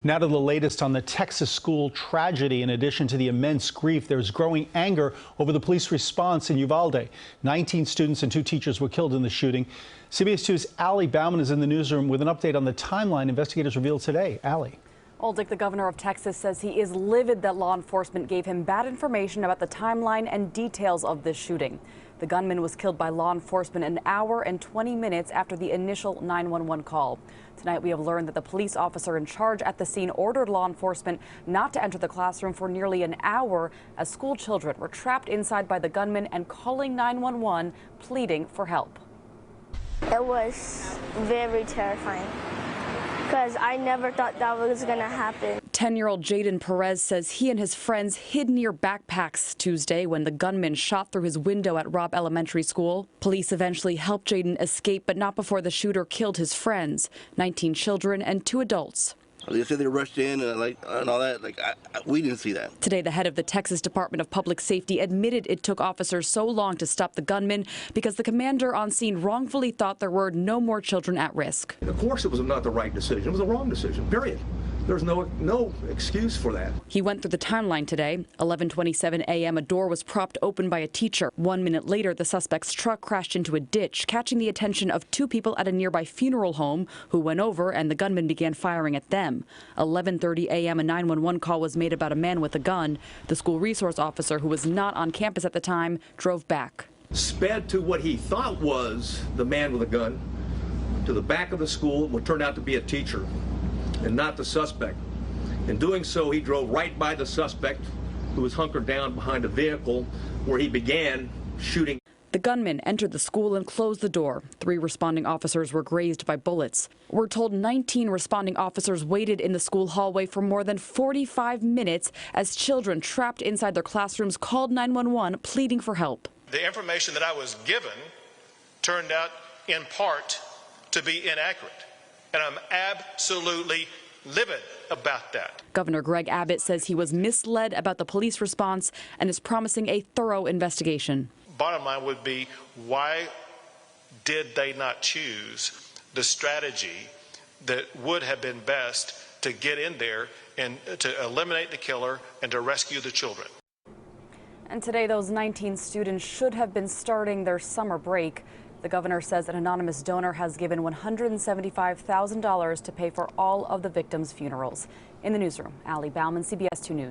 Now to the latest on the Texas school tragedy. In addition to the immense grief, there's growing anger over the police response in Uvalde. 19 students and 2 teachers were killed in the shooting. CBS 2's Allie Bauman is in the newsroom with an update on the timeline investigators revealed today. Allie. Well, Dick, the governor of Texas says he is livid that law enforcement gave him bad information about the timeline and details of this shooting. The gunman was killed by law enforcement an hour and 20 minutes after the initial 911 call. Tonight, we have learned that the police officer in charge at the scene ordered law enforcement not to enter the classroom for nearly an hour as school children were trapped inside by the gunman and calling 911, pleading for help. It was very terrifying because I never thought that was going to happen. 10-year-old Jaden Perez says he and his friends hid near backpacks Tuesday when the gunman shot through his window at Robb Elementary School. Police eventually helped Jaden escape, but not before the shooter killed his friends, 19 children and 2 adults. They said they rushed in and all that. We didn't see that. Today, the head of the Texas Department of Public Safety admitted it took officers so long to stop the gunman because the commander on scene wrongfully thought there were no more children at risk. Of course, it was not the right decision. It was the wrong decision, period. There's no excuse for that. He went through the timeline today. 11:27 a.m. a door was propped open by a teacher. 1 minute later, the suspect's truck crashed into a ditch, catching the attention of 2 people at a nearby funeral home who went over, and the gunman began firing at them. 11:30 a.m. a 911 call was made about a man with a gun. The school resource officer, who was not on campus at the time, drove back. Sped to what he thought was the man with a gun to the back of the school, what turned out to be a teacher and not the suspect. In doing so, he drove right by the suspect, who was hunkered down behind a vehicle, where he began shooting. The gunman entered the school and closed the door. 3 responding officers were grazed by bullets. We're told 19 responding officers waited in the school hallway for more than 45 minutes as children trapped inside their classrooms called 911, pleading for help. The information that I was given turned out in part to be inaccurate, and I'm absolutely livid about that. Governor Greg Abbott says he was misled about the police response and is promising a thorough investigation. Bottom line would be, why did they not choose the strategy that would have been best to get in there and to eliminate the killer and to rescue the children? And today, those 19 students should have been starting their summer break. The governor says an anonymous donor has given $175,000 to pay for all of the victims' funerals. In the newsroom, Allie Bauman, CBS 2 News.